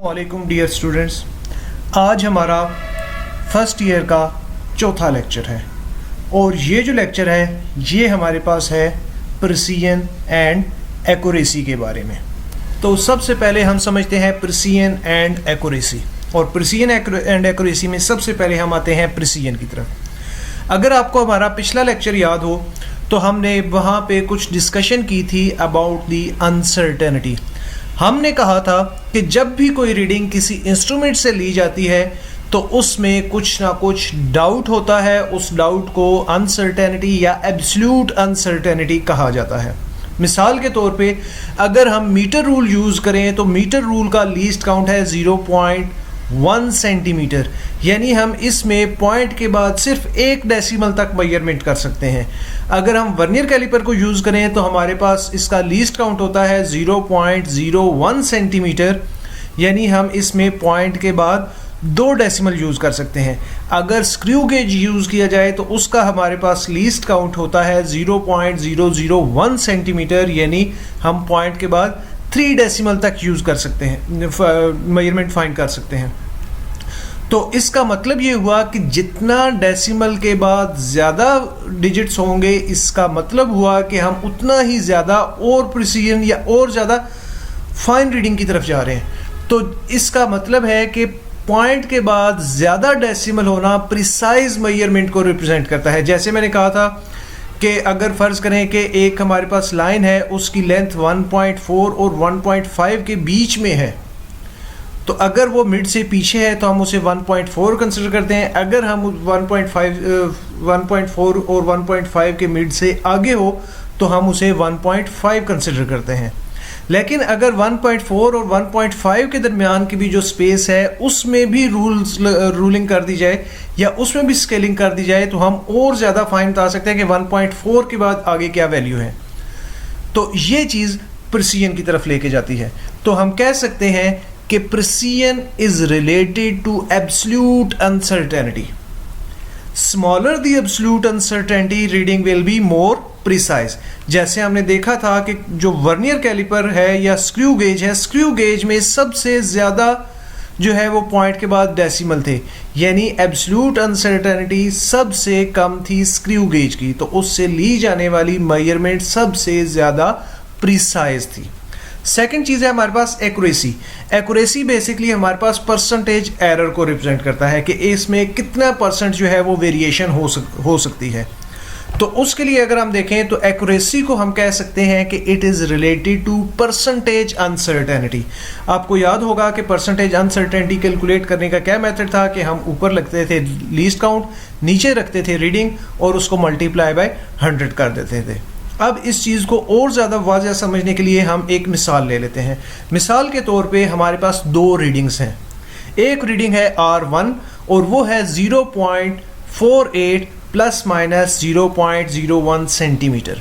वालेकुम dear students, आज हमारा फर्स्ट ईयर का चौथा लेक्चर है और ये जो लेक्चर है ये हमारे पास है प्रिसीजन एंड एक्यूरेसी के बारे में। तो सबसे पहले हम समझते हैं प्रिसीजन एंड एक्यूरेसी, और प्रिसीजन एंड एक्यूरेसी में सबसे पहले हम आते हैं प्रिसीजन की तरफ। अगर आपको हमारा पिछला लेक्चर याद हो तो हमने वहाँ पे कुछ डिस्कशन की थी अबाउट दी अनसर्टेनिटी। हमने कहा था कि जब भी कोई रीडिंग किसी इंस्ट्रूमेंट से ली जाती है तो उसमें कुछ ना कुछ डाउट होता है, उस डाउट को अनसर्टेनिटी या एब्सोल्यूट अनसर्टेनिटी कहा जाता है। मिसाल के तौर पे अगर हम मीटर रूल यूज़ करें तो मीटर रूल का लीस्ट काउंट है 0.1 सेंटीमीटर, यानी हम इसमें पॉइंट के बाद सिर्फ 1 डेसिमल तक मेजरमेंट कर सकते हैं। अगर हम वर्नियर कैलिपर को यूज़ करें तो हमारे पास इसका लीस्ट काउंट होता है 0.01 सेंटीमीटर, यानी हम इसमें पॉइंट के बाद 2 डेसिमल यूज़ कर सकते हैं। अगर स्क्रू गेज यूज़ किया जाए तो उसका हमारे पास लीस्ट काउंट होता है 0.001 सेंटीमीटर, यानी हम पॉइंट के बाद 3 डेसिमल तक यूज़ कर सकते हैं, मेजरमेंट फाइंड कर सकते हैं। तो इसका मतलब ये हुआ कि जितना डेसिमल के बाद ज़्यादा डिजिट्स होंगे, इसका मतलब हुआ कि हम उतना ही ज़्यादा और प्रिसीजन या और ज़्यादा फाइन रीडिंग की तरफ जा रहे हैं। तो इसका मतलब है कि पॉइंट के बाद ज़्यादा डेसिमल होना प्रिसाइज मेजरमेंट को रिप्रेजेंट करता है। जैसे मैंने कहा था कि अगर फ़र्ज़ करें कि एक हमारे पास लाइन है, उसकी लेंथ 1.4 और 1.5 के बीच में है, तो अगर वो मिड से पीछे है तो हम उसे 1.4 कंसिडर करते हैं। अगर हम 1.4 और 1.5 के मिड से आगे हो तो हम उसे 1.5 कंसिडर करते हैं। लेकिन अगर 1.4 और 1.5 के दरमियान की भी जो स्पेस है उसमें भी रूलिंग कर दी जाए या उसमें भी स्केलिंग कर दी जाए तो हम और ज़्यादा फाइन बता सकते हैं कि 1.4 के बाद आगे क्या वैल्यू है। तो ये चीज़ प्रिसीजन की तरफ लेके जाती है। तो हम कह सकते हैं कि precision is related to absolute uncertainty. Smaller the absolute uncertainty, reading will be more precise. जैसे हमने देखा था कि जो वर्नियर कैलिपर है या स्क्रू गेज है, स्क्रू गेज में सबसे ज़्यादा जो है वो पॉइंट के बाद डेसिमल थे, यानी एब्सोल्यूट अनसर्टेनिटी सबसे कम थी स्क्रू गेज की, तो उससे ली जाने वाली मेजरमेंट सबसे ज़्यादा प्रिसाइज थी। सेकंड चीज़ है हमारे पास एक्यूरेसी। एक्यूरेसी बेसिकली हमारे पास परसेंटेज एरर को रिप्रेजेंट करता है कि इसमें कितना परसेंट जो है वो वेरिएशन हो सकती है। तो उसके लिए अगर हम देखें तो एक्यूरेसी को हम कह सकते हैं कि it is related to percentage uncertainty. आपको याद होगा कि परसेंटेज अनसर्टेनिटी कैलकुलेट करने का क्या मेथड था कि हम ऊपर रखते थे लीस्ट काउंट, नीचे रखते थे रीडिंग और उसको मल्टीप्लाई बाय 100 कर देते थे। अब इस चीज़ को और ज़्यादा वाज़ह समझने के लिए हम एक मिसाल ले लेते हैं। मिसाल के तौर पे हमारे पास 2 रीडिंग्स हैं। एक रीडिंग है R1 और वो है 0.48 प्लस माइनस 0.01 सेंटीमीटर,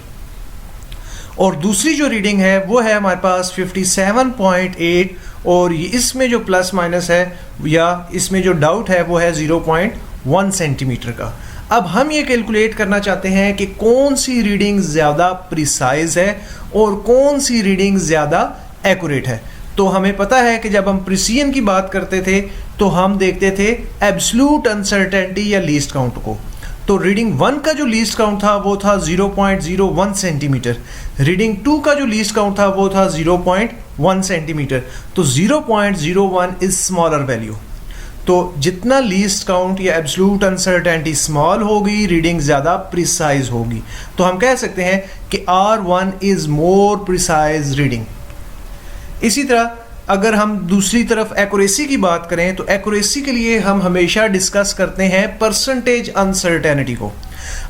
और दूसरी जो रीडिंग है वो है हमारे पास 57.8 और इसमें जो प्लस माइनस है या इसमें जो डाउट है वो है 0.1 सेंटीमीटर का। अब हम ये कैलकुलेट करना चाहते हैं कि कौन सी रीडिंग ज़्यादा प्रिसाइज है और कौन सी रीडिंग ज़्यादा एक्यूरेट है। तो हमें पता है कि जब हम प्रिसीजन की बात करते थे तो हम देखते थे एब्सोल्यूट अनसर्टेनिटी या लीस्ट काउंट को। तो रीडिंग 1 का जो लीस्ट काउंट था वो था 0.01 सेंटीमीटर, रीडिंग 2 का जो लीस्ट काउंट था वो था 0.1 सेंटीमीटर। तो 0.01 इज स्मॉलर वैल्यू। तो जितना लीस्ट काउंट या एब्सोल्यूट अनसर्टेनिटी स्मॉल होगी, रीडिंग ज़्यादा प्रिसाइज होगी। तो हम कह सकते हैं कि R1 is more precise reading. इसी तरह अगर हम दूसरी तरफ एक्यूरेसी की बात करें तो एक्यूरेसी के लिए हम हमेशा डिस्कस करते हैं परसेंटेज अनसर्टेनिटी को।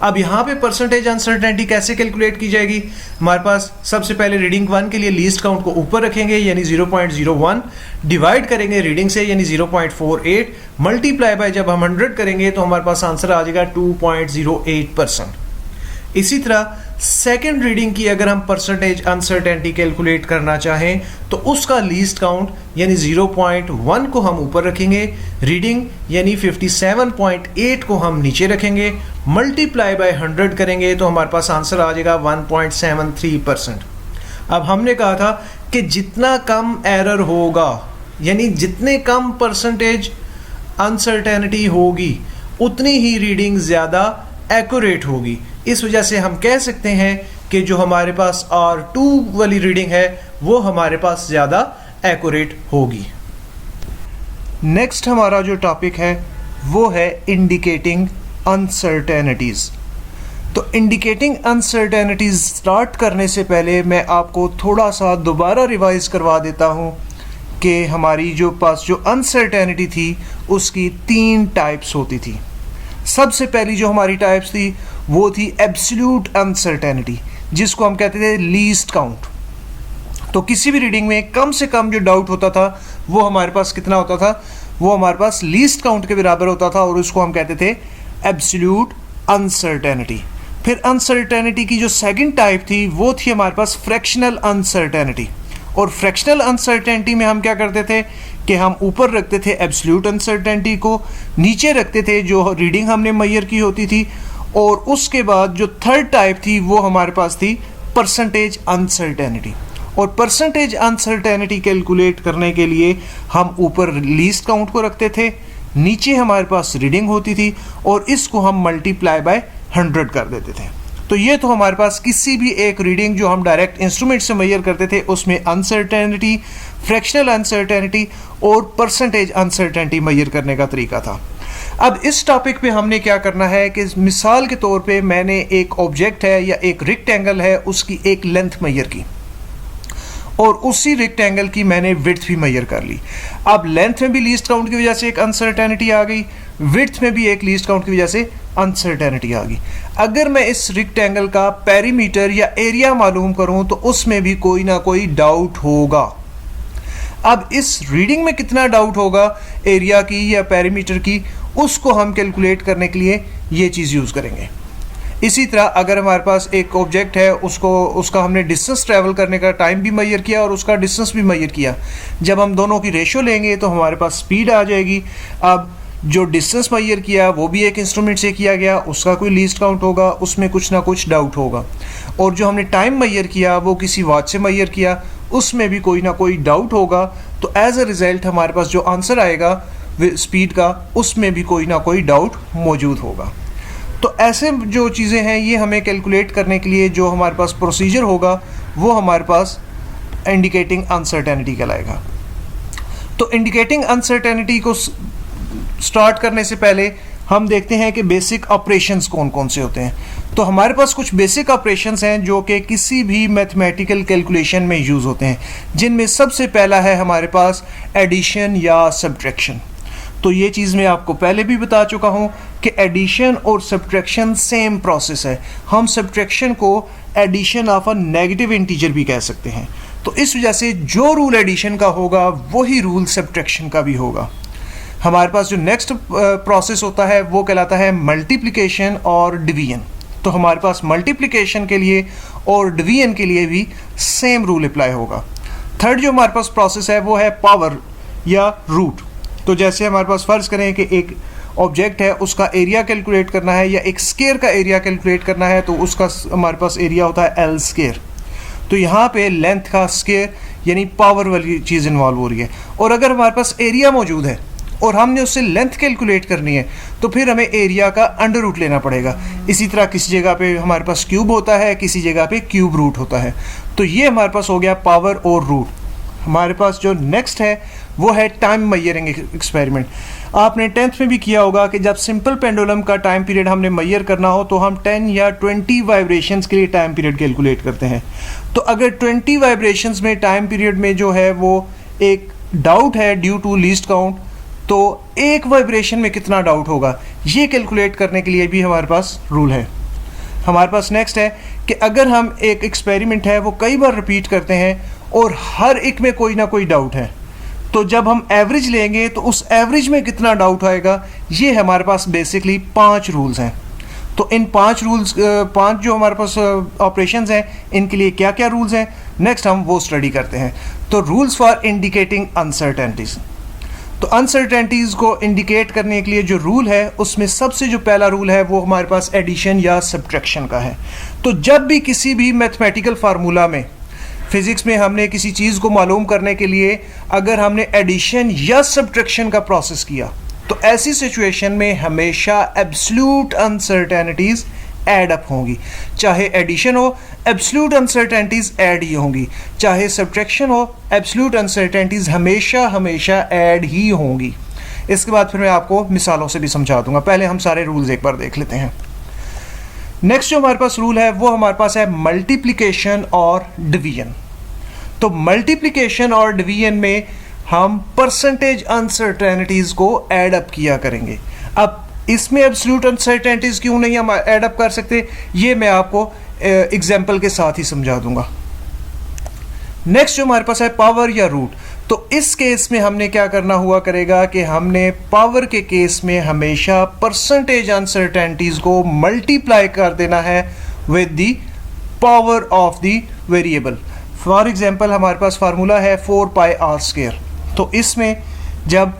अब यहाँ पे परसेंटेज अनसर्टेनिटी कैसे कैलकुलेट की जाएगी? हमारे पास सबसे पहले रीडिंग 1 के लिए लीस्ट काउंट को ऊपर रखेंगे यानी 0.01, डिवाइड करेंगे रीडिंग से यानी 0.48, मल्टीप्लाई बाय जब हम 100 करेंगे तो हमारे पास आंसर आ जाएगा 2.08%। इसी तरह सेकेंड रीडिंग की अगर हम परसेंटेज अनसर्टेनिटी कैलकुलेट करना चाहें तो उसका लीस्ट काउंट यानी 0.1 को हम ऊपर रखेंगे, रीडिंग यानी 57.8 को हम नीचे रखेंगे, मल्टीप्लाई बाय 100 करेंगे तो हमारे पास आंसर आ जाएगा 1.73%। अब हमने कहा था कि जितना कम एरर होगा यानी जितने कम परसेंटेज अनसर्टेनिटी होगी उतनी ही रीडिंग ज़्यादा एक्यूरेट होगी। इस वजह से हम कह सकते हैं कि जो हमारे पास R2 वाली रीडिंग है वो हमारे पास ज़्यादा एक्यूरेट होगी। नेक्स्ट हमारा जो टॉपिक है वो है इंडिकेटिंग अनसर्टेनिटीज़। तो इंडिकेटिंग अनसर्टेनिटीज़ स्टार्ट करने से पहले मैं आपको थोड़ा सा दोबारा रिवाइज करवा देता हूँ कि हमारी जो अनसर्टेनिटी थी उसकी 3 टाइप्स होती थी। सबसे पहली जो हमारी टाइप्स थी वो थी एब्सोल्यूट अनसर्टेनिटी, जिसको हम कहते थे लीस्ट काउंट। तो किसी भी रीडिंग में कम से कम जो डाउट होता था वो हमारे पास कितना होता था, वो हमारे पास लीस्ट काउंट के बराबर होता था और उसको हम कहते थे एब्सोल्यूट अनसर्टेनिटी। फिर अनसर्टेनिटी की जो सेकंड टाइप थी वो थी हमारे पास फ्रैक्शनल अनसर्टेनिटी। और फ्रैक्शनल अनसर्टेनिटी में हम क्या करते थे कि हम ऊपर रखते थे एब्सोल्यूट अनसर्टेनिटी को, नीचे रखते थे जो रीडिंग हमने मेजर की होती थी, और उसके बाद जो थर्ड टाइप थी वो हमारे पास थी परसेंटेज अनसर्टेनिटी। और परसेंटेज अनसर्टेनिटी कैलकुलेट करने के लिए हम ऊपर लीस्ट काउंट को रखते थे, नीचे हमारे पास रीडिंग होती थी और इसको हम मल्टीप्लाई बाय 100 कर देते थे। तो ये तो हमारे पास किसी भी एक रीडिंग जो हम डायरेक्ट इंस्ट्रूमेंट से मेजर करते थे उसमें अनसर्टेनिटी, फ्रैक्शनल अनसर्टेनिटी और परसेंटेज अनसर्टेनिटी मेजर करने का तरीका था। अब इस टॉपिक पे हमने क्या करना है कि मिसाल के तौर पे मैंने एक ऑब्जेक्ट है या एक रेक्टेंगल है उसकी एक लेंथ मेजर की और उसी रेक्टेंगल की मैंने विड्थ भी मेजर कर ली। अब लेंथ में भी लीस्ट काउंट की वजह से एक अनसर्टेनिटी आ गई, विड्थ में भी एक लीस्ट काउंट की वजह से अनसर्टेनिटी आ गई। अगर मैं इस रेक्टेंगल का पेरीमीटर या एरिया मालूम करूं तो उसमें भी कोई ना कोई डाउट होगा। अब इस रीडिंग में कितना डाउट होगा एरिया की या पेरीमीटर की, उसको हम कैलकुलेट करने के लिए ये चीज़ यूज़ करेंगे। इसी तरह अगर हमारे पास एक ऑब्जेक्ट है उसका हमने डिस्टेंस ट्रैवल करने का टाइम भी मेजर किया और उसका डिस्टेंस भी मेजर किया, जब हम दोनों की रेशो लेंगे तो हमारे पास स्पीड आ जाएगी। अब जो डिस्टेंस मेजर किया वो भी एक इंस्ट्रूमेंट से किया गया, उसका कोई लीस्ट काउंट होगा, उसमें कुछ ना कुछ डाउट होगा। और जो हमने टाइम मेजर किया वो किसी वॉच से मेजर किया, उसमें भी कोई ना कोई डाउट होगा। तो एज अ रिजल्ट हमारे पास जो आंसर आएगा स्पीड का, उसमें भी कोई ना कोई डाउट मौजूद होगा। तो ऐसे जो चीज़ें हैं ये हमें कैलकुलेट करने के लिए जो हमारे पास प्रोसीजर होगा वो हमारे पास इंडिकेटिंग अनसर्टेनिटी कहलाएगा। तो इंडिकेटिंग अनसर्टेनिटी को स्टार्ट करने से पहले हम देखते हैं कि बेसिक ऑपरेशंस कौन कौन से होते हैं। तो हमारे पास कुछ बेसिक ऑपरेशंस हैं जो कि किसी भी मैथमेटिकल कैलकुलेशन में यूज़ होते हैं, जिनमें सबसे पहला है हमारे पास एडिशन या सब्ट्रैक्शन। तो ये चीज़ मैं आपको पहले भी बता चुका हूँ कि एडिशन और सब्ट्रैक्शन सेम प्रोसेस है। हम सब्ट्रैक्शन को addition of a negative integer भी कह सकते हैं। तो इस वजह से जो रूल एडिशन का होगा वही रूल सब्ट्रैक्शन का भी होगा। हमारे पास जो नेक्स्ट प्रोसेस होता है वो कहलाता है मल्टीप्लिकेशन और डिवीजन। तो हमारे पास मल्टीप्लिकेशन के लिए और डिवीजन के लिए भी सेम रूल अप्लाई होगा। थर्ड जो हमारे पास प्रोसेस है वो है पावर या रूट। तो जैसे हमारे पास फ़र्ज़ करें कि एक ऑब्जेक्ट है उसका एरिया कैलकुलेट करना है या एक स्क्वायर का एरिया कैलकुलेट करना है, तो उसका हमारे पास एरिया होता है एल स्क्वायर। तो यहाँ पे लेंथ का स्क्वायर यानी पावर वाली चीज़ इन्वॉल्व हो रही है। और अगर हमारे पास एरिया मौजूद है और हमने उससे लेंथ कैलकुलेट करनी है तो फिर हमें एरिया का अंडर रूट लेना पड़ेगा। इसी तरह किसी जगह पे हमारे पास क्यूब होता है, किसी जगह पे क्यूब रूट होता है। तो ये हमारे पास हो गया पावर और रूट। हमारे पास जो नेक्स्ट है वो है टाइम मेजरिंग एक्सपेरिमेंट। आपने 10th में भी किया होगा कि जब सिंपल पेंडुलम का टाइम पीरियड हमने मेजर करना हो तो हम 10 या 20 वाइब्रेशंस के लिए टाइम पीरियड कैलकुलेट करते हैं। तो अगर 20 वाइब्रेशंस में टाइम पीरियड में जो है वो एक डाउट है ड्यू टू लीस्ट काउंट, तो एक वाइब्रेशन में कितना डाउट होगा ये कैलकुलेट करने के लिए भी हमारे पास रूल है। हमारे पास नेक्स्ट है कि अगर हम एक एक्सपेरिमेंट है वो कई बार रिपीट करते हैं और हर एक में कोई ना कोई डाउट है, तो जब हम एवरेज लेंगे तो उस एवरेज में कितना डाउट आएगा, ये हमारे पास बेसिकली 5 रूल्स हैं। तो इन 5 रूल्स 5 जो हमारे पास ऑपरेशंस हैं इनके लिए क्या क्या रूल्स हैं नेक्स्ट हम वो स्टडी करते हैं। तो रूल्स फॉर इंडिकेटिंग अनसर्टेनिटीज़। तो अनसर्टेनिटीज़ को इंडिकेट करने के लिए जो रूल है उसमें सबसे जो पहला रूल है वो हमारे पास एडिशन या सब्ट्रैक्शन का है। तो जब भी किसी भी मैथमेटिकल फार्मूला में फिजिक्स में हमने किसी चीज़ को मालूम करने के लिए अगर हमने एडिशन या सब्ट्रैक्शन का प्रोसेस किया तो ऐसी सिचुएशन में हमेशा एब्सोल्यूट अनसर्टेनिटीज़ ऐड अप होंगी। चाहे एडिशन हो, एब्सोल्यूट अनसर्टेनिटीज़ ऐड ही होंगी, चाहे सब्ट्रैक्शन हो, एब्सोल्यूट अनसर्टेनिटीज़ हमेशा हमेशा ऐड ही होंगी। इसके बाद फिर मैं आपको मिसालों से भी समझा दूंगा। पहले हम सारे रूल्स एक बार देख लेते हैं। नेक्स्ट जो हमारे पास रूल है वो हमारे पास है मल्टीप्लिकेशन और डिवीजन। तो मल्टीप्लिकेशन और डिवीजन में हम परसेंटेज अनसर्टेनिटीज़ को ऐड अप किया करेंगे। अब इसमें एब्सोल्यूट अनसर्टेनिटीज़ क्यों नहीं हम ऐड अप कर सकते, ये मैं आपको एग्जाम्पल के साथ ही समझा दूंगा। नेक्स्ट जो हमारे पास है पावर या रूट। तो इस केस में हमने क्या करना हुआ करेगा कि हमने पावर के केस में हमेशा परसेंटेज अनसर्टेनिटीज़ को मल्टीप्लाई कर देना है with the power of the variable. For example हमारे पास फार्मूला है 4πr²। तो इसमें जब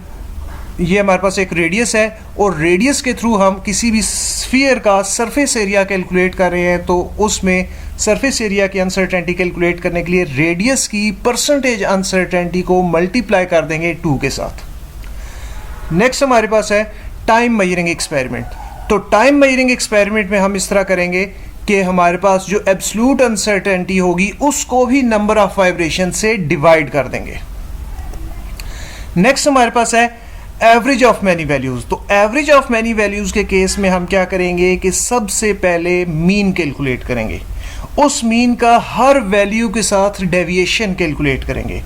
ये हमारे पास एक रेडियस है और रेडियस के थ्रू हम किसी भी स्फीयर का सरफेस एरिया कैलकुलेट कर रहे हैं तो उसमें सरफेस एरिया की अनसर्टेनिटी कैलकुलेट करने के लिए रेडियस की परसेंटेज अनसर्टेनिटी को मल्टीप्लाई कर देंगे 2 के साथ। नेक्स्ट हमारे पास है टाइम मेजरिंग एक्सपेरिमेंट। तो टाइम मेजरिंग एक्सपेरिमेंट में हम इस तरह करेंगे कि हमारे पास जो एब्सोल्यूट अनसर्टेनिटी होगी उसको भी नंबर ऑफ वाइब्रेशन से डिवाइड कर देंगे। नेक्स्ट हमारे पास है एवरेज ऑफ मैनी वैल्यूज़। तो एवरेज ऑफ मैनी वैल्यूज़ के केस में हम क्या करेंगे कि सबसे पहले मीन कैलकुलेट करेंगे, उस मीन का हर वैल्यू के साथ डेविएशन कैलकुलेट करेंगे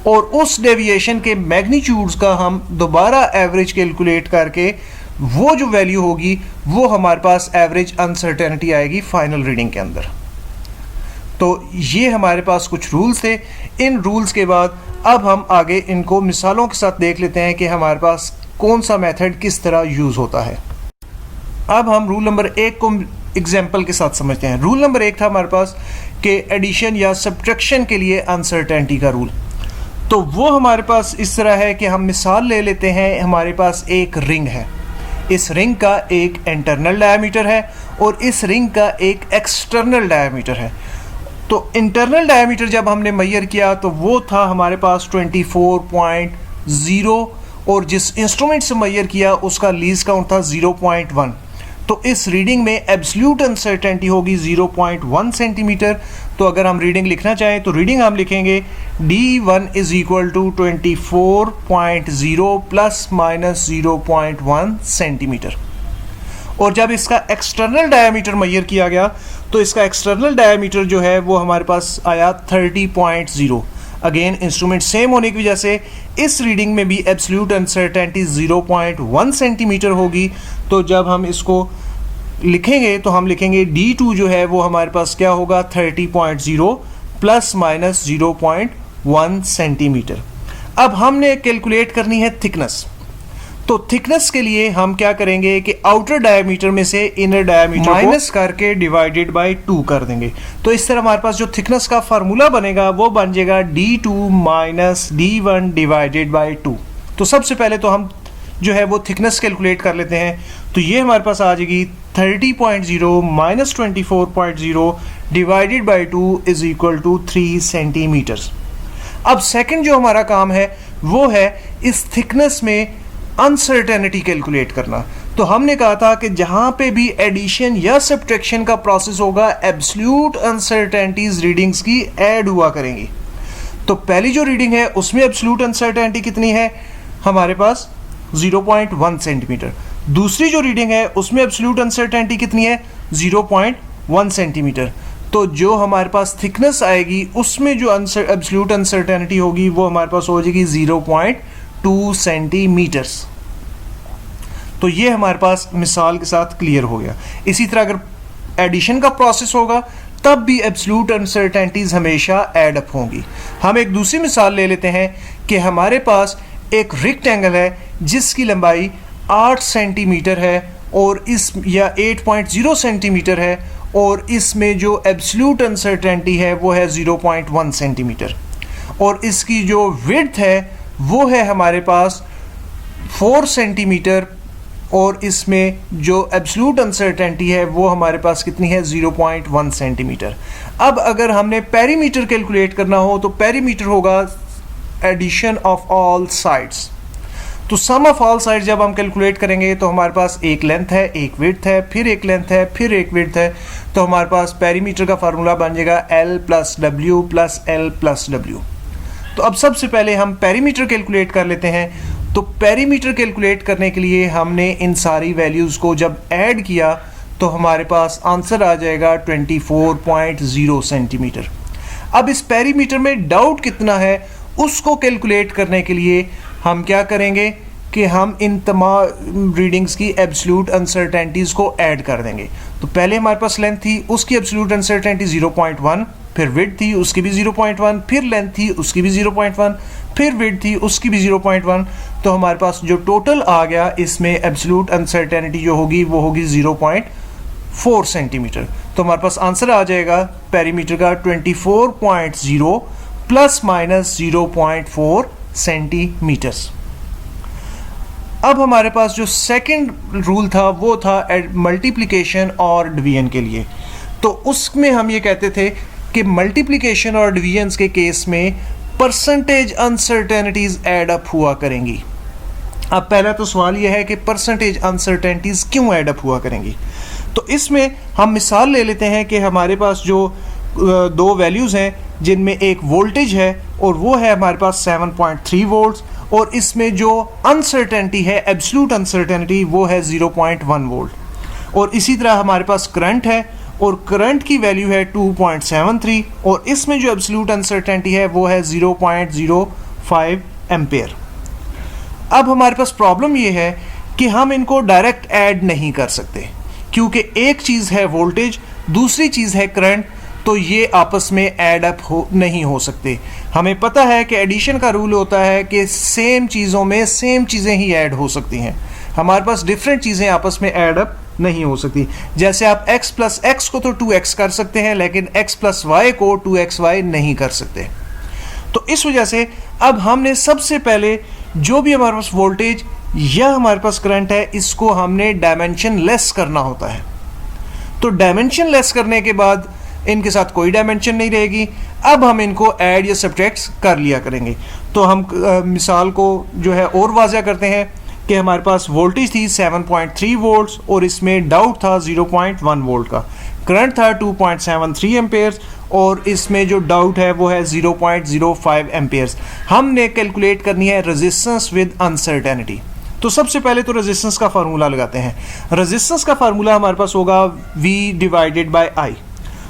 और उस डेविएशन के मैग्नीट्यूड्स का हम दोबारा एवरेज कैलकुलेट करके वो जो वैल्यू होगी वो हमारे पास एवरेज अनसर्टेनिटी आएगी फाइनल रीडिंग के अंदर। तो ये हमारे पास कुछ रूल्स थे। इन रूल्स के बाद अब हम आगे इनको मिसालों के साथ देख लेते हैं कि हमारे पास कौन सा मेथड किस तरह यूज़ होता है। अब हम रूल नंबर 1 को एग्जाम्पल के साथ समझते हैं। रूल नंबर 1 था हमारे पास कि एडिशन या सब्ट्रैक्शन के लिए अनसर्टेनिटी का रूल। तो वो हमारे पास इस तरह है कि हम मिसाल ले लेते हैं। हमारे पास एक रिंग है, इस रिंग का एक इंटरनल डायमीटर है और इस रिंग का एक एक्सटर्नल डायमीटर है। तो इंटरनल डायमीटर जब हमने मेजर किया तो वो था हमारे पास 24.0 और जिस इंस्ट्रूमेंट से मेजर किया उसका लीज काउंट था 0.1। तो इस रीडिंग में एब्सोल्यूट अनसर्टेनिटी होगी 0.1 सेंटीमीटर। तो अगर हम रीडिंग लिखना चाहें तो रीडिंग हम लिखेंगे D1 is equal to 24.0 plus minus 0.1 centimetre. और जब इसका एक्सटर्नल डायमीटर मेजर किया गया तो इसका एक्सटर्नल डायमीटर जो है वो हमारे पास आया 30.0। अगेन इंस्ट्रूमेंट सेम होने की वजह से इस रीडिंग में भी एब्सोल्यूट अनसर्टेनिटी 0.1 सेंटीमीटर होगी। तो जब हम इसको लिखेंगे तो हम लिखेंगे D2 जो है वो हमारे पास क्या होगा 30.0 प्लस माइनस 0.1 सेंटीमीटर। अब हमने कैलकुलेट करनी है थिकनेस। तो थिकनेस के लिए हम क्या करेंगे कि आउटर डायमीटर में से इनर डायमीटर माइनस करके डिवाइडेड बाय 2 कर देंगे। तो इस तरह हमारे पास जो थिकनेस का फार्मूला बनेगा वो बन जाएगा D2 minus D1 divided by 2। तो सबसे पहले तो हम जो है वो थिकनेस कैलकुलेट कर लेते हैं। तो ये हमारे पास आ जाएगी 30.0 minus 24.0 divided by 2 is equal to 3 centimetres. अब सेकंड जो हमारा काम है वो है इस थिकनेस में अनसर्टेनिटी कैलकुलेट करना। तो हमने कहा था कि जहां पे भी एडिशन या सब्ट्रैक्शन का प्रोसेस होगा एब्सोल्यूट अनसर्टेनिटीज रीडिंग्स की ऐड हुआ करेंगी। तो पहली जो रीडिंग है उसमें एब्सोल्यूट अनसर्टेनिटी कितनी है हमारे पास 0.1 सेंटीमीटर। दूसरी जो रीडिंग है उसमें एब्सोल्यूट अनसर्टेनिटी कितनी है 0.1 सेंटीमीटर। तो जो हमारे पास थिकनेस आएगी उसमें जो एब्सोल्यूट अनसर्टेनिटी होगी वो हमारे पास हो जाएगी 0.2 सेंटीमीटर्स। तो ये हमारे पास मिसाल के साथ क्लियर हो गया। इसी तरह अगर एडिशन का प्रोसेस होगा तब भी एब्सोल्यूट अनसर्टेनिटीज हमेशा ऐड अप होंगी। हम एक दूसरी मिसाल ले लेते हैं कि हमारे पास एक रेक्टेंगल है जिसकी लंबाई 8 सेंटीमीटर है और इस या 8.0 सेंटीमीटर है और इसमें जो एब्सोल्यूट अनसर्टेनिटी है वो है 0.1 सेंटीमीटर और इसकी जो विड्थ है वो है हमारे पास 4 सेंटीमीटर और इसमें जो एब्सोल्यूट अनसर्टेनिटी है वो हमारे पास कितनी है 0.1 सेंटीमीटर। अब अगर हमने पेरीमीटर कैलकुलेट करना हो तो पेरीमीटर होगा एडिशन ऑफ ऑल साइड्स। तो सम ऑफ ऑल साइड्स जब हम कैलकुलेट करेंगे तो हमारे पास एक लेंथ है, एक विड्थ है, फिर एक लेंथ है, फिर एक विड्थ है, तो हमारे पास पेरीमीटर का फार्मूला बन जाएगा L plus W plus L plus W। तो अब सबसे पहले हम पेरीमीटर कैलकुलेट कर लेते हैं। तो पेरीमीटर कैलकुलेट करने के लिए हमने इन सारी वैल्यूज़ को जब ऐड किया तो हमारे पास आंसर आ जाएगा 24.0 सेंटीमीटर। अब इस पेरीमीटर में डाउट कितना है उसको कैलकुलेट करने के लिए हम क्या करेंगे कि हम इन तमाम रीडिंग्स की एब्सोल्यूट अनसर्टेनिटीज़ को ऐड कर देंगे। तो पहले हमारे पास लेंथ थी, उसकी एब्सोल्यूट अनसर्टेनिटी 0.1, फिर विड्थ थी उसकी भी 0.1, फिर लेंथ थी उसकी भी 0.1, फिर विड्थ थी उसकी भी 0.1। तो हमारे पास जो टोटल आ गया इसमें एब्सोल्यूट अनसर्टेनिटी जो होगी वो होगी 0.4 सेंटीमीटर। तो हमारे पास आंसर आ जाएगा पेरीमीटर का 24.0 प्लस माइनस 0.4 सेंटीमीटर्स। अब हमारे पास जो सेकंड रूल था वो था मल्टीप्लिकेशन और डिवीजन के लिए। तो उसमें हम ये कहते थे कि मल्टीप्लिकेशन और डिवीजन्स के केस में परसेंटेज अनसर्टेनिटीज ऐड अप हुआ करेंगी। अब पहला तो सवाल यह है कि परसेंटेज अनसर्टेनिटीज क्यों ऐड अप हुआ करेंगी। तो इसमें हम मिसाल ले लेते हैं कि हमारे पास जो दो वैल्यूज़ हैं जिनमें एक वोल्टेज है और वो है हमारे पास 7.3 वोल्ट्स, और इसमें जो अनसर्टेनिटी है एब्सोल्यूट अनसर्टेनिटी वो है 0.1 वोल्ट। और इसी तरह हमारे पास करंट है और करंट की वैल्यू है 2.73 और इसमें जो एब्सोल्यूट अनसर्टेनिटी है वो है 0.05 एम्पेयर। अब हमारे पास प्रॉब्लम ये है कि हम इनको डायरेक्ट ऐड नहीं कर सकते क्योंकि एक चीज़ है वोल्टेज, दूसरी चीज़ है करंट, तो ये आपस में ऐड अप नहीं हो सकते। हमें पता है कि एडिशन का रूल होता है कि सेम चीज़ों में सेम चीज़ें ही ऐड हो सकती हैं, हमारे पास डिफरेंट चीज़ें आपस में ऐड अप नहीं हो सकती। जैसे आप x प्लस एक्स को तो 2x कर सकते हैं लेकिन x प्लस वाई को 2xy नहीं कर सकते। तो इस वजह से अब हमने सबसे पहले जो भी हमारे पास वोल्टेज या हमारे पास करंट है इसको हमने डायमेंशन लेस करना होता है। तो डायमेंशन लेस करने के बाद इनके साथ कोई डायमेंशन नहीं रहेगी। अब हम इनको ऐड या सब्ट्रैक्ट कर लिया करेंगे। तो हम मिसाल को जो है और वाज़ह करते हैं कि हमारे पास वोल्टेज थी 7.3 वोल्ट्स और इसमें डाउट था 0.1 वोल्ट का, करंट था 2.73 एम्पेयर्स और इसमें जो डाउट है वो है 0.05 एम्पेयर्स। हमने कैलकुलेट करनी है रेजिस्टेंस विद अनसर्टेनिटी। तो सबसे पहले तो रेजिस्टेंस का फार्मूला लगाते हैं। रेजिस्टेंस का फार्मूला हमारे पास होगा V डिवाइडेड बाय I,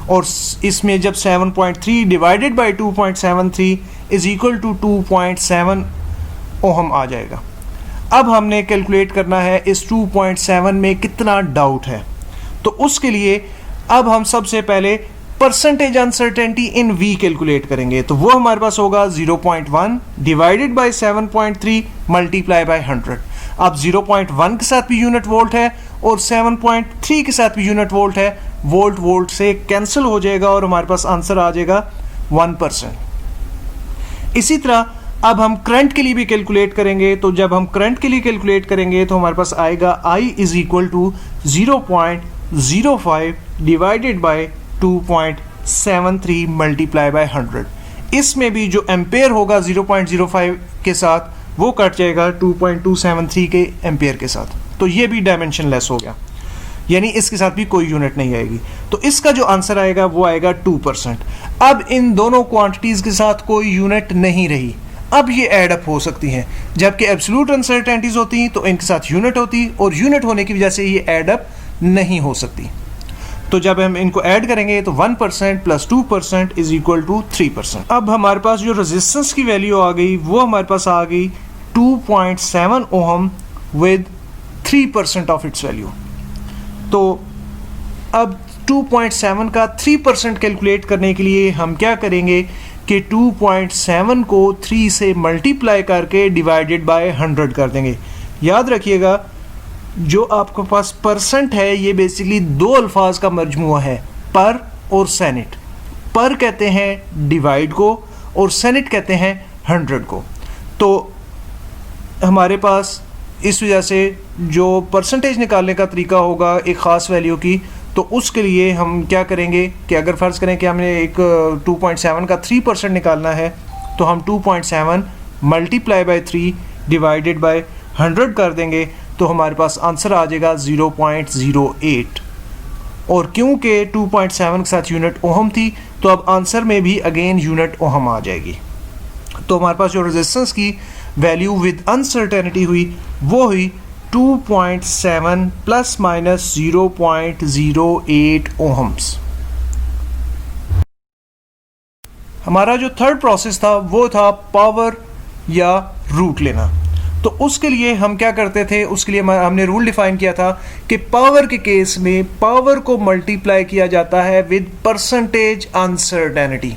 और इसमें जब 7.3 divided by 2.73 is equal to 2.7 ohm आ जाएगा। अब हमने कैलकुलेट करना है इस 2.7 में कितना डाउट है। तो उसके लिए अब हम सबसे पहले परसेंटेज अनसर्टेनिटी इन V कैलकुलेट करेंगे। तो वो हमारे पास होगा 0.1 डिवाइडेड बाय 7.3 मल्टीप्लाई बाय 100। अब 0.1 के साथ भी यूनिट वोल्ट है और 7.3 के साथ भी यूनिट वोल्ट है, वोल्ट वोल्ट से कैंसिल हो जाएगा और हमारे पास आंसर आ जाएगा 1%। इसी तरह अब हम करंट के लिए भी कैलकुलेट करेंगे। तो जब हम करंट के लिए कैलकुलेट करेंगे तो हमारे पास आएगा I is equal to 0.05 divided by 2.73 multiply by 100। इसमें भी जो एम्पेयर होगा 0.05 के साथ वो कट जाएगा 2.273 के एम्पेयर के साथ। तो ये भी डायमेंशन लेस हो गया, यानी इसके साथ भी कोई यूनिट नहीं आएगी। तो इसका जो आंसर आएगा वो आएगा 2%। अब इन दोनों क्वांटिटीज़ के साथ कोई यूनिट नहीं रही, अब ये ऐड अप हो सकती हैं। जबकि एब्सोल्यूट अनसर्टेनिटीज होती तो इनके साथ यूनिट होती और यूनिट होने की वजह से ये ऐड अप नहीं हो सकती। तो जब हम इनको ऐड करेंगे तो 1% प्लस 2% इज इक्वल टू 3%। अब हमारे पास जो रेजिस्टेंस की वैल्यू आ गई वो हमारे पास आ गई 2.7 ohm with 3% of its value. तो अब 2.7 का 3% कैलकुलेट करने के लिए हम क्या करेंगे कि 2.7 को 3 से मल्टीप्लाई करके डिवाइडेड बाय 100 कर देंगे। याद रखिएगा जो आपके पास परसेंट है ये बेसिकली दो अल्फाज का मजमुआ है, पर और सेनेट। पर कहते हैं डिवाइड को और सेनेट कहते हैं 100 को। तो हमारे पास इस वजह से जो परसेंटेज निकालने का तरीका होगा एक ख़ास वैल्यू की, तो उसके लिए हम क्या करेंगे कि अगर फ़र्ज़ करें कि हमने एक 2.7 का 3% निकालना है, तो हम 2.7 मल्टीप्लाई बाई 3 डिवाइडेड बाई 100 कर देंगे, तो हमारे पास आंसर आ जाएगा 0.08। और क्योंकि 2.7 के साथ यूनिट ओहम थी, तो अब आंसर में भी अगेन यूनिट ओहम आ जाएगी। तो हमारे पास जो रेजिस्टेंस की वैल्यू विद अनसर्टेनिटी हुई वो हुई 2.7 प्लस माइनस 0.08 ओहम्स। हमारा जो थर्ड प्रोसेस था वो था पावर या रूट लेना। तो उसके लिए हम क्या करते थे, उसके लिए हमने रूल डिफाइन किया था कि पावर के केस में पावर को मल्टीप्लाई किया जाता है विद परसेंटेज अनसर्टेनिटी।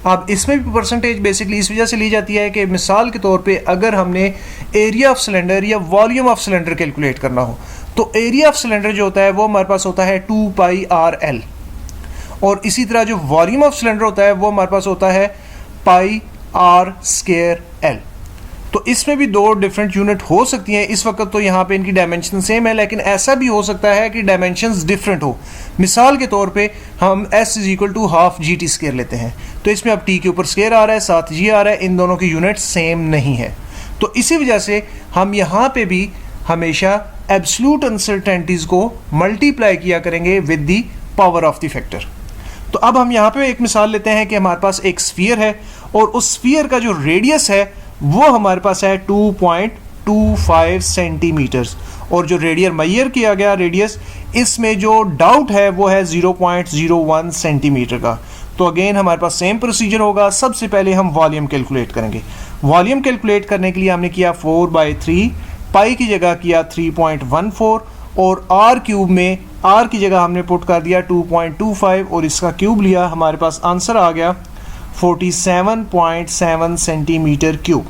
अब इसमें भी परसेंटेज बेसिकली इस वजह से ली जाती है कि मिसाल के तौर पे अगर हमने एरिया ऑफ सिलेंडर या वॉल्यूम ऑफ सिलेंडर कैलकुलेट करना हो, तो एरिया ऑफ सिलेंडर जो होता है वो हमारे पास होता है 2πr_l, और इसी तरह जो वॉल्यूम ऑफ सिलेंडर होता है वो हमारे पास होता है πr²l। तो इसमें भी दो डिफरेंट यूनिट हो सकती हैं। इस वक्त तो यहाँ पे इनकी डायमेंशन सेम है, लेकिन ऐसा भी हो सकता है कि डायमेंशंस डिफरेंट हो। मिसाल के तौर पे हम s = ½ GT² लेते हैं, तो इसमें अब t के ऊपर स्क्वायर आ रहा है, साथ g आ रहा है, इन दोनों की यूनिट सेम नहीं है। तो इसी वजह से हम यहाँ पे भी हमेशा एब्सोल्यूट अनसर्टेनिटीज को मल्टीप्लाई किया करेंगे with the power of the factor. तो अब हम यहाँ पे एक मिसाल लेते हैं कि हमारे पास एक स्फीयर है, और उस स्फीयर का जो रेडियस है वो हमारे पास है 2.25 सेंटीमीटर्स, और जो रेडियर मैयर किया गया रेडियस, इसमें जो डाउट है वो है 0.01 सेंटीमीटर का। तो अगेन हमारे पास सेम प्रोसीजर होगा। सबसे पहले हम वॉल्यूम कैलकुलेट करेंगे। वॉल्यूम कैलकुलेट करने के लिए हमने किया 4/3, पाई की जगह किया 3.14, और r क्यूब में r की जगह हमने पुट कर दिया 2.25 और इसका क्यूब लिया। हमारे पास आंसर आ गया 47.7 सेंटीमीटर क्यूब।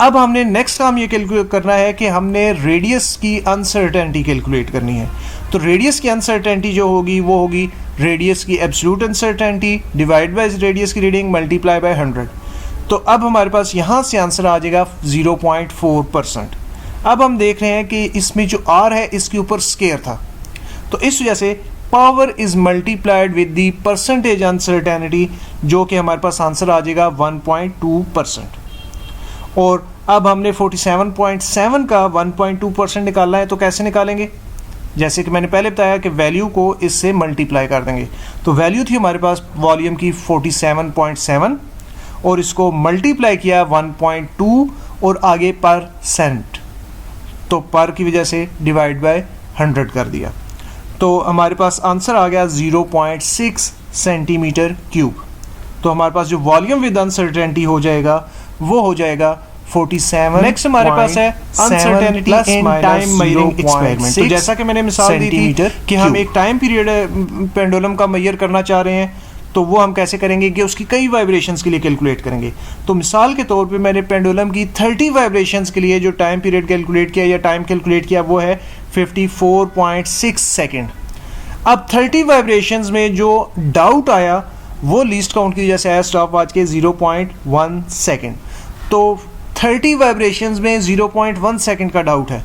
अब हमने नेक्स्ट काम ये कैलकुलेट करना है कि हमने रेडियस की अनसर्टेनिटी कैलकुलेट करनी है। तो रेडियस की अनसर्टेनिटी जो होगी वो होगी रेडियस की absolute uncertainty divide by radius की रीडिंग मल्टीप्लाई बाय 100। तो अब हमारे पास यहाँ से आंसर आ जाएगा 0.4%। अब हम देख रहे हैं कि इसमें जो r है इसके ऊपर स्क्वायर था, तो इस वजह से power is multiplied with the percentage uncertainty, जो कि हमारे पास आंसर आ जाएगा 1.2%। और अब हमने 47.7 का 1.2% निकालना है, तो कैसे निकालेंगे? जैसे कि मैंने पहले बताया कि वैल्यू को इससे मल्टीप्लाई कर देंगे। तो वैल्यू थी हमारे पास वॉल्यूम की 47.7 और इसको मल्टीप्लाई किया 1.2 और आगे परसेंट, तो पर की वजह से डिवाइड बाय 100 कर दिया। तो हमारे पास आंसर आ गया 0.6 सेंटीमीटर क्यूब। तो हमारे पास जो वॉल्यूम विद अनसर्टेनिटी हो जाएगा वो हो जाएगा 47। नेक्स्ट हमारे पास है uncertainty in time measuring experiment. तो जैसा कि मैंने मिसाल दी थी कि हम एक टाइम पीरियड पेंडुलम का मेजर करना चाह रहे हैं, तो वो हम कैसे करेंगे कि उसकी कई वाइब्रेशंस के लिए कैलकुलेट करेंगे। तो मिसाल के तौर पे मैंने पेंडुलम की 30 वाइब्रेशंस के लिए जो टाइम पीरियड कैलकुलेट किया या टाइम कैलकुलेट किया वो है 54.6 सेकेंड। अब 30 वाइब्रेशंस में जो डाउट आया वो लीस्ट काउंट की वजह से आया स्टॉप वाच के 0.1 सेकेंड। तो 30 वाइब्रेशंस में 0.1 सेकेंड का डाउट है,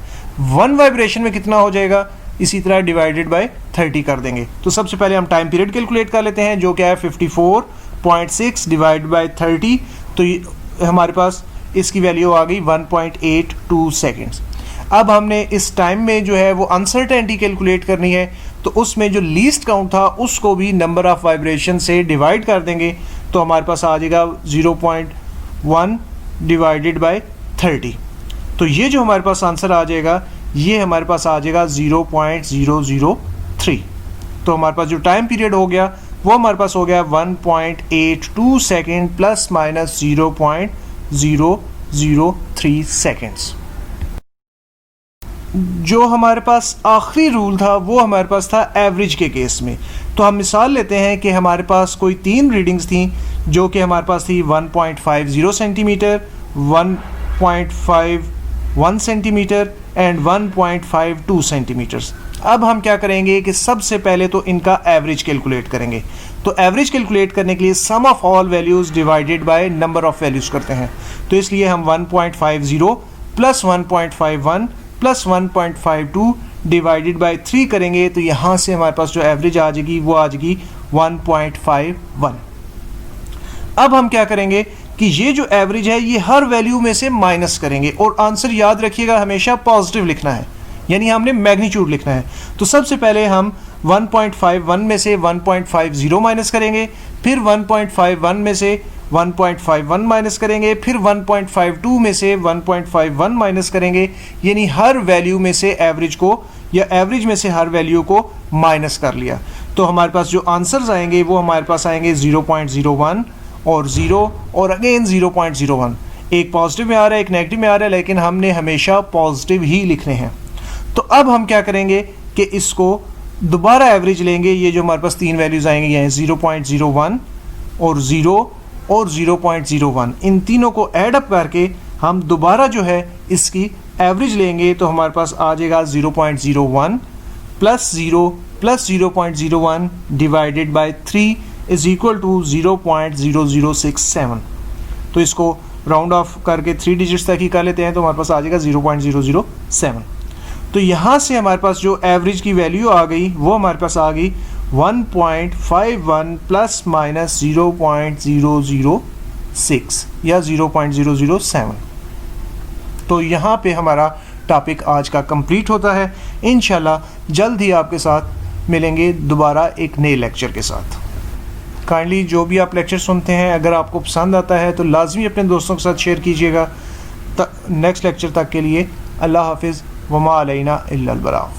1 वाइब्रेशन में कितना हो जाएगा, इसी तरह डिवाइडेड बाय 30 कर देंगे। तो सबसे पहले हम टाइम पीरियड कैलकुलेट कर लेते हैं, जो क्या है 54.6 डिवाइड बाय 30। तो हमारे पास इसकी वैल्यू आ गई 1.82 सेकेंड्स। अब हमने इस टाइम में जो है वो अनसर्टेनिटी कैलकुलेट करनी है, तो उसमें जो लीस्ट काउंट था उसको भी नंबर ऑफ वाइब्रेशन से डिवाइड कर देंगे। तो हमारे पास आ जाएगा 0.1 डिवाइडेड बाय 30। तो ये जो हमारे पास आंसर आ जाएगा ये हमारे पास आ जाएगा 0.003। तो हमारे पास जो टाइम पीरियड हो गया वो हमारे पास हो गया 1.82 सेकेंड प्लस माइनस 0.003 सेकेंड्स। जो हमारे पास आखिरी रूल था वो हमारे पास था एवरेज के केस में। तो हम मिसाल लेते हैं कि हमारे पास कोई 3 रीडिंग्स थी, जो कि हमारे पास थी 1.50 सेंटीमीटर, 1.51 सेंटीमीटर एंड 1.52 सेंटीमीटर्स। अब हम क्या करेंगे कि सबसे पहले तो इनका एवरेज कैलकुलेट करेंगे। तो एवरेज कैलकुलेट करने के लिए sum of all values divided by number of values करते हैं। तो इसलिए हम 1.50 प्लस 1.51 प्लस 1.52 डिवाइडेड बाय 3 करेंगे तो यहाँ से हमारे पास जो एवरेज आ जाएगी वो आ जाएगी 1.51। अब हम क्या करेंगे कि ये जो एवरेज है ये हर वैल्यू में से माइनस करेंगे और आंसर याद रखिएगा हमेशा पॉजिटिव लिखना है, यानी हमने मैग्नीट्यूड लिखना है। तो सबसे पहले हम 1.51 में से 1.50 माइनस करेंगे, फिर 1.51 में से 1.51 माइनस करेंगे, फिर 1.52 में से 1.51 माइनस करेंगे, यानी हर वैल्यू में से एवरेज को या एवरेज में से हर वैल्यू को माइनस कर लिया। तो हमारे पास जो आंसर्स आएंगे वो हमारे पास आएंगे 0.01 और 0 और अगेन 0.01। एक पॉजिटिव में आ रहा है, एक नेगेटिव में आ रहा है, लेकिन हमने हमेशा पॉजिटिव ही लिखने हैं। तो अब हम क्या करेंगे कि इसको दोबारा एवरेज लेंगे। ये जो हमारे पास तीन वैल्यूज आएंगे ये हैं 0.01 और 0 और 0.01, इन तीनों को ऐड अप करके हम दोबारा जो है इसकी एवरेज लेंगे तो हमारे पास आ जाएगा 0.01 plus 0 plus 0.01 divided by 3 is equal to 0.0067। तो इसको राउंड ऑफ करके 3 डिजिट्स तक ही कर लेते हैं तो हमारे पास आ जाएगा 0.007। तो यहाँ से हमारे पास जो एवरेज की वैल्यू आ गई वो हमारे पास आ गई 1.51 प्लस माइनस 0.006 या 0.007। तो यहाँ पे हमारा टॉपिक आज का कंप्लीट होता है। इंशाल्लाह जल्द ही आपके साथ मिलेंगे दोबारा एक नए लेक्चर के साथ। काइंडली जो भी आप लेक्चर सुनते हैं अगर आपको पसंद आता है तो लाजमी अपने दोस्तों के साथ शेयर कीजिएगा। नेक्स्ट लेक्चर तक के लिए अल्लाह हाफिज़ वमा अलैना इल्लल बलाग।